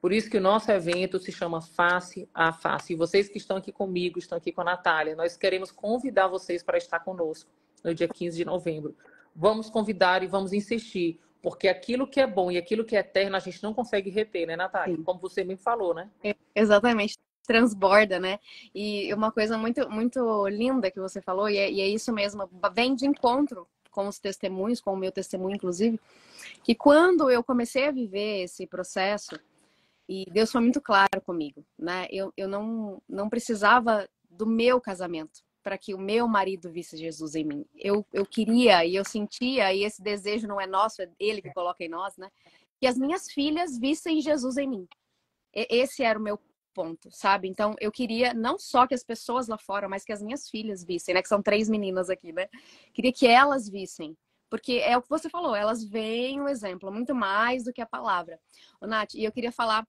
Por isso que o nosso evento se chama Face a Face. E vocês que estão aqui comigo, estão aqui com a Natália, nós queremos convidar vocês para estar conosco no dia 15 de novembro. Vamos convidar e vamos insistir, Porque aquilo que é bom e aquilo que é eterno a gente não consegue reter, né, Natália? Sim. Como você mesmo falou, né? Exatamente, transborda, né? E uma coisa muito, muito linda que você falou, e é isso mesmo, vem de encontro com os testemunhos, com o meu testemunho, inclusive, que quando eu comecei a viver esse processo, e Deus foi muito claro comigo, né? Eu não precisava do meu casamento para que o meu marido visse Jesus em mim. Eu queria e eu sentia, e esse desejo não é nosso, é Ele que coloca em nós, né? Que as minhas filhas vissem Jesus em mim. Esse era o meu ponto, sabe? Então eu queria não só que as pessoas lá fora, mas que as minhas filhas vissem, né? Que são 3 meninas aqui, né? Queria que elas vissem. Porque é o que você falou, elas veem o exemplo, muito mais do que a palavra. Ô, Nath, e eu queria falar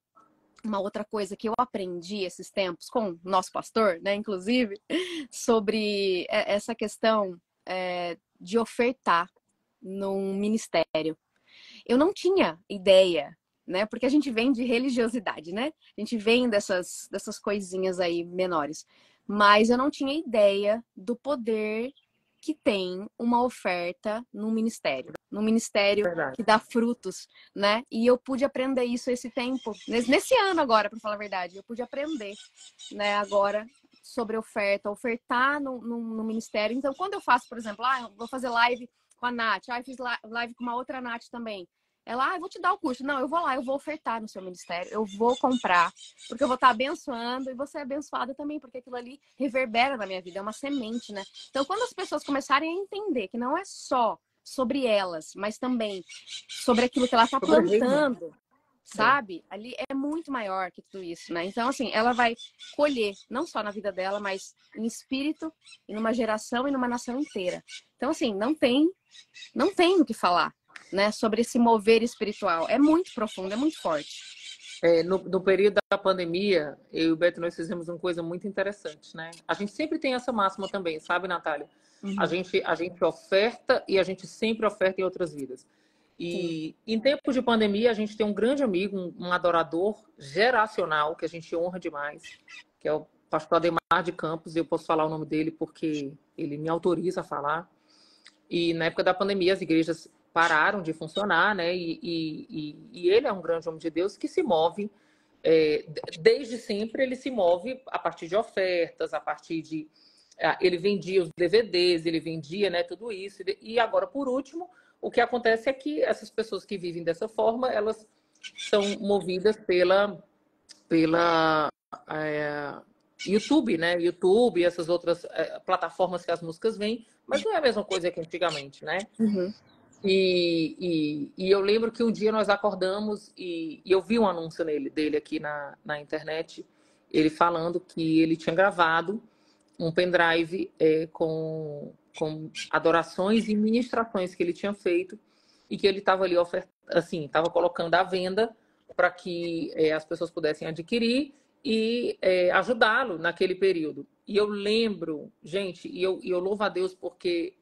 uma outra coisa que eu aprendi esses tempos com o nosso pastor, né, inclusive, sobre essa questão de ofertar num ministério. Eu não tinha ideia, né, porque a gente vem de religiosidade, né? A gente vem dessas coisinhas aí menores. Mas eu não tinha ideia do poder que tem uma oferta num ministério Verdade. que dá frutos, né? E eu pude aprender isso esse tempo, nesse ano agora, para falar a verdade, eu pude aprender, né, agora sobre ofertar no ministério. Então, quando eu faço, por exemplo, eu vou fazer live com a Nath, eu fiz live com uma outra Nath também. Ela, eu vou te dar o curso. Não, eu vou lá, eu vou ofertar no seu ministério, eu vou comprar, porque eu vou estar abençoando e você é abençoada também, porque aquilo ali reverbera na minha vida, é uma semente, né? Então, quando as pessoas começarem a entender que não é só sobre elas, mas também sobre aquilo que ela está plantando, sabe? Ali é muito maior que tudo isso, né? Então, assim, ela vai colher, não só na vida dela, mas em espírito, e numa geração e numa nação inteira. Então, assim, não tem o que falar, né? Sobre esse mover espiritual. É muito profundo, é muito forte. No período da pandemia, eu e o Beto, nós fizemos uma coisa muito interessante, né? A gente sempre tem essa máxima também, sabe, Natália? Uhum. A gente oferta e a gente sempre oferta em outras vidas. E em tempos de pandemia, a gente tem um grande amigo, um adorador geracional, que a gente honra demais, que é o pastor Ademar de Campos. Eu posso falar o nome dele porque ele me autoriza a falar. E na época da pandemia, as igrejas pararam de funcionar, né? E ele é um grande homem de Deus que se move, desde sempre ele se move a partir de ofertas, a partir de... Ele vendia os DVDs, ele vendia, né, tudo isso. E agora, por último, o que acontece é que essas pessoas que vivem dessa forma, elas são movidas pela YouTube, né? YouTube e essas outras plataformas que as músicas vêm, mas não é a mesma coisa que antigamente, né? Uhum. E eu lembro que um dia nós acordamos e eu vi um anúncio dele aqui na internet, ele falando que ele tinha gravado um pendrive com adorações e ministrações que ele tinha feito e que ele estava ali assim, estava colocando à venda para que as pessoas pudessem adquirir e ajudá-lo naquele período. E eu lembro, gente, e eu louvo a Deus porque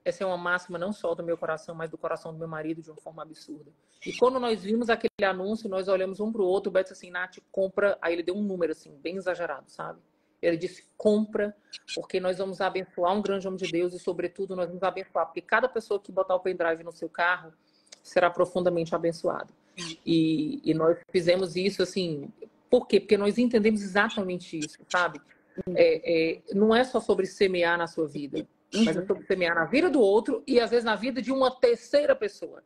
essa é uma máxima não só do meu coração, mas do coração do meu marido de uma forma absurda. E quando nós vimos aquele anúncio, nós olhamos um para o outro, o Beto disse assim, Nath, compra. Aí ele deu um número assim, bem exagerado, sabe? Ele disse, compra, porque nós vamos abençoar um grande homem de Deus e, sobretudo, nós vamos abençoar, porque cada pessoa que botar o pendrive no seu carro será profundamente abençoada. E nós fizemos isso, assim, por quê? Porque nós entendemos exatamente isso, sabe? Não é só sobre semear na sua vida, mas é sobre semear na vida do outro e, às vezes, na vida de uma terceira pessoa.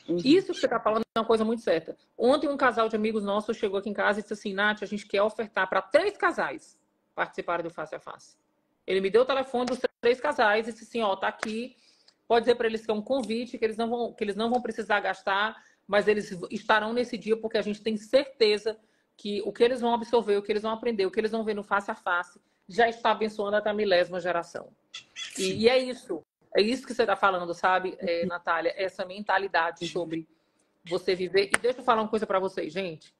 Isso que você está falando é uma coisa muito certa. Ontem, um casal de amigos nossos chegou aqui em casa e disse assim, Nath, a gente quer ofertar para 3 casais participarem do Face a Face. Ele me deu o telefone dos 3 casais e disse assim, ó, tá aqui, pode dizer para eles que é um convite, que eles não vão precisar gastar, mas eles estarão nesse dia porque a gente tem certeza que o que eles vão absorver, o que eles vão aprender, o que eles vão ver no Face a Face, já está abençoando até a 1000ª geração. E é isso. É isso que você está falando, sabe, Natália? Essa mentalidade sobre você viver. E deixa eu falar uma coisa para vocês, gente.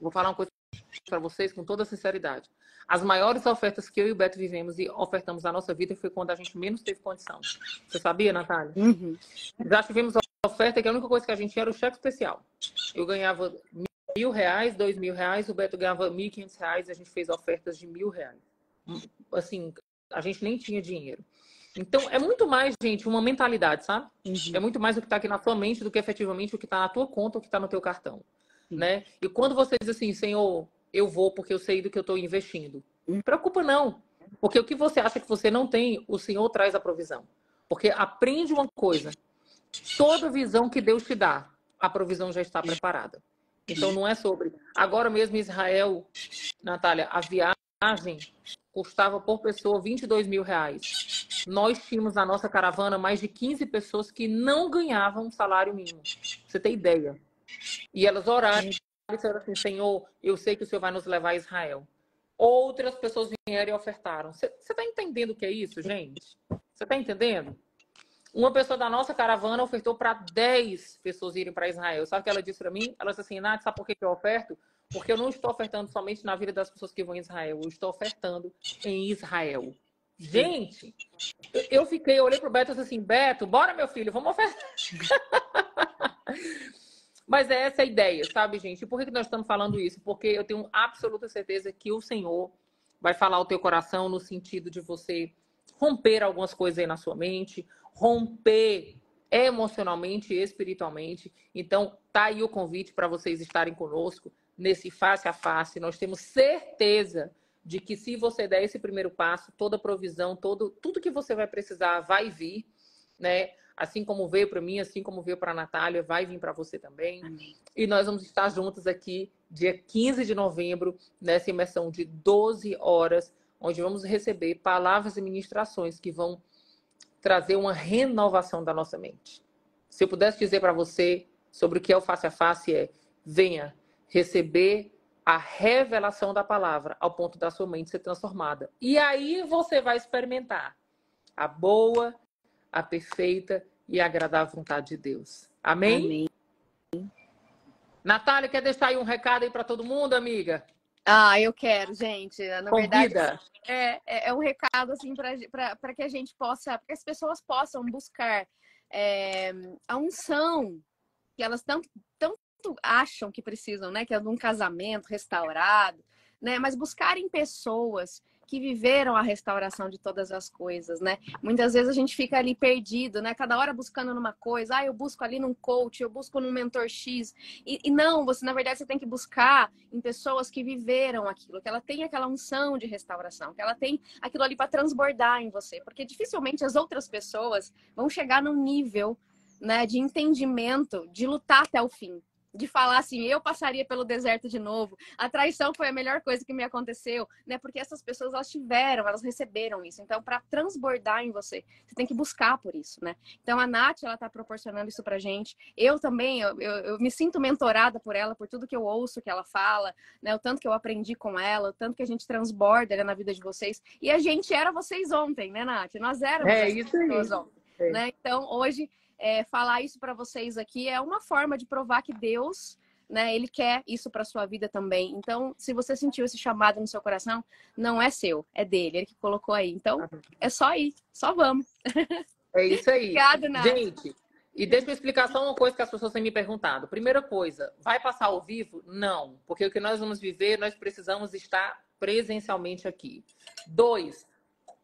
Vou falar uma coisa para vocês com toda sinceridade. As maiores ofertas que eu e o Beto vivemos e ofertamos na nossa vida foi quando a gente menos teve condição. Você sabia, Natália? Uhum. Já tivemos oferta que a única coisa que a gente tinha era o cheque especial. Eu ganhava R$1.000, R$2.000, o Beto ganhava R$1.500 e a gente fez ofertas de R$1.000. Assim, a gente nem tinha dinheiro. Então, é muito mais, gente, uma mentalidade, sabe? É Uhum. muito mais o que está aqui na tua mente do que efetivamente o que está na tua conta, o que está no teu cartão, Sim. né? E quando você diz assim, Senhor, eu vou porque eu sei do que eu estou investindo. Não preocupa não, porque o que você acha que você não tem, o Senhor traz a provisão. Porque aprende uma coisa, toda visão que Deus te dá, a provisão já está preparada. Então, não é sobre... Agora mesmo, Israel, Natália, a viagem custava por pessoa R$ 22.000. Nós tínhamos na nossa caravana mais de 15 pessoas que não ganhavam um salário mínimo. Pra você ter ideia. E elas oraram e disseram assim, Senhor, eu sei que o Senhor vai nos levar a Israel. Outras pessoas vieram e ofertaram. Você está entendendo o que é isso, gente? Você está entendendo? Uma pessoa da nossa caravana ofertou para 10 pessoas irem para Israel. Sabe o que ela disse para mim? Ela disse assim, Nath, sabe por que eu oferto? Porque eu não estou ofertando somente na vida das pessoas que vão em Israel. Eu estou ofertando em Israel. Gente, eu olhei pro Beto e disse assim, Beto, bora meu filho, vamos ofertar. Mas é essa a ideia, sabe, gente? E por que nós estamos falando isso? Porque eu tenho absoluta certeza que o Senhor vai falar ao teu coração no sentido de você romper algumas coisas aí na sua mente, romper emocionalmente e espiritualmente. Então, tá aí o convite para vocês estarem conosco nesse face a face. Nós temos certeza de que se você der esse primeiro passo, toda provisão, tudo que você vai precisar vai vir, né? Assim como veio para mim, assim como veio para a Natália, vai vir para você também. Amém. E nós vamos estar juntos aqui dia 15 de novembro, nessa imersão de 12 horas, onde vamos receber palavras e ministrações que vão trazer uma renovação da nossa mente. Se eu pudesse dizer para você sobre o que é o face a face, venha receber a revelação da palavra ao ponto da sua mente ser transformada. E aí você vai experimentar a boa, a perfeita e agradável vontade de Deus. Amém? Amém. Natália, quer deixar aí um recado aí para todo mundo, amiga? Ah, eu quero, gente. Na Convida. Verdade, é um recado assim para que a gente possa, para que as pessoas possam buscar a unção que elas tanto acham que precisam, né? Que é de um casamento restaurado, né? Mas buscarem pessoas que viveram a restauração de todas as coisas, né? Muitas vezes a gente fica ali perdido, né? Cada hora buscando numa coisa, eu busco ali num coach, eu busco num mentor X. E não, na verdade, você tem que buscar em pessoas que viveram aquilo, que ela tem aquela unção de restauração, que ela tem aquilo ali para transbordar em você. Porque dificilmente as outras pessoas vão chegar num nível, né, de entendimento, de lutar até o fim. De falar assim, eu passaria pelo deserto de novo. A traição foi a melhor coisa que me aconteceu, né? Porque essas pessoas, elas receberam isso. Então, para transbordar em você, você tem que buscar por isso, né? Então, a Nath, ela tá proporcionando isso pra gente. Eu também, eu me sinto mentorada por ela, por tudo que eu ouço que ela fala, né? O tanto que eu aprendi com ela, o tanto que a gente transborda, né, na vida de vocês. E a gente era vocês ontem, né, Nath? Nós éramos isso pessoas ontem, né? Então, hoje... falar isso para vocês aqui é uma forma de provar que Deus, né, ele quer isso para sua vida também. Então, se você sentiu esse chamado no seu coração, não é seu, é dele, ele que colocou aí. Então, é só ir, só vamos. É isso aí. Obrigada, Nath. Gente, e deixa eu explicar só uma coisa que as pessoas têm me perguntado. Primeira coisa, vai passar ao vivo? Não, porque o que nós vamos viver, nós precisamos estar presencialmente aqui. 2,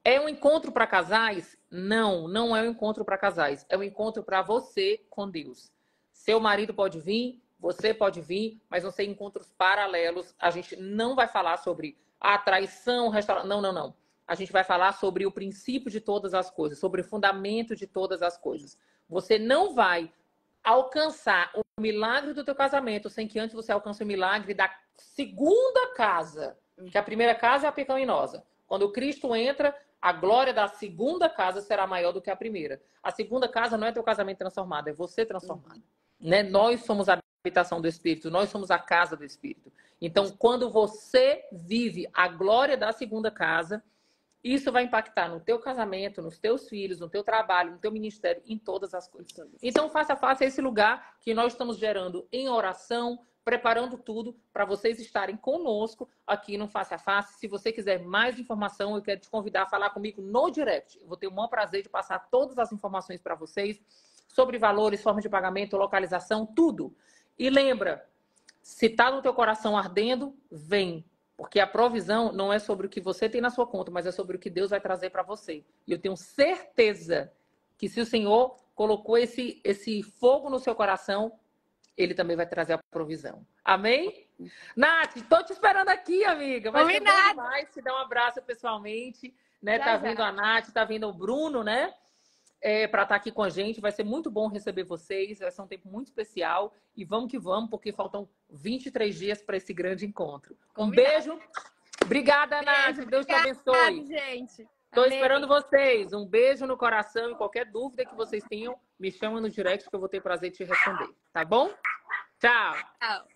é um encontro para casais? Não, não é um encontro para casais. É um encontro para você com Deus. Seu marido pode vir, você pode vir, mas vão ser encontros paralelos. A gente não vai falar sobre a traição, restauração. Não, não, não. A gente vai falar sobre o princípio de todas as coisas, sobre o fundamento de todas as coisas. Você não vai alcançar o milagre do teu casamento sem que antes você alcance o milagre da segunda casa. Que a primeira casa é a pecaminosa. Quando Cristo entra, a glória da segunda casa será maior do que a primeira. A segunda casa não é teu casamento transformado, é você transformado. Né? Nós somos a habitação do Espírito, nós somos a casa do Espírito. Então, quando você vive a glória da segunda casa, isso vai impactar no teu casamento, nos teus filhos, no teu trabalho, no teu ministério, em todas as coisas. Então, face a face é esse lugar que nós estamos gerando em oração, preparando tudo para vocês estarem conosco aqui no Face a Face. Se você quiser mais informação, eu quero te convidar a falar comigo no direct. Eu vou ter o maior prazer de passar todas as informações para vocês sobre valores, formas de pagamento, localização, tudo. E lembra, se está no teu coração ardendo, vem. Porque a provisão não é sobre o que você tem na sua conta, mas é sobre o que Deus vai trazer para você. E eu tenho certeza que se o Senhor colocou esse fogo no seu coração, Ele também vai trazer a provisão. Amém? Nath, tô te esperando aqui, amiga. Vai ser bom demais te dar um abraço pessoalmente. Né? Tá vindo a Nath, tá vindo o Bruno, né? Para estar aqui com a gente. Vai ser muito bom receber vocês. Vai ser um tempo muito especial. E vamos que vamos, porque faltam 23 dias para esse grande encontro. Um beijo. Obrigada, Nath. Deus te abençoe. Gente. Estou esperando vocês. Um beijo no coração e qualquer dúvida que vocês tenham, me chama no direct que eu vou ter prazer de te responder. Tá bom? Tchau. Tchau.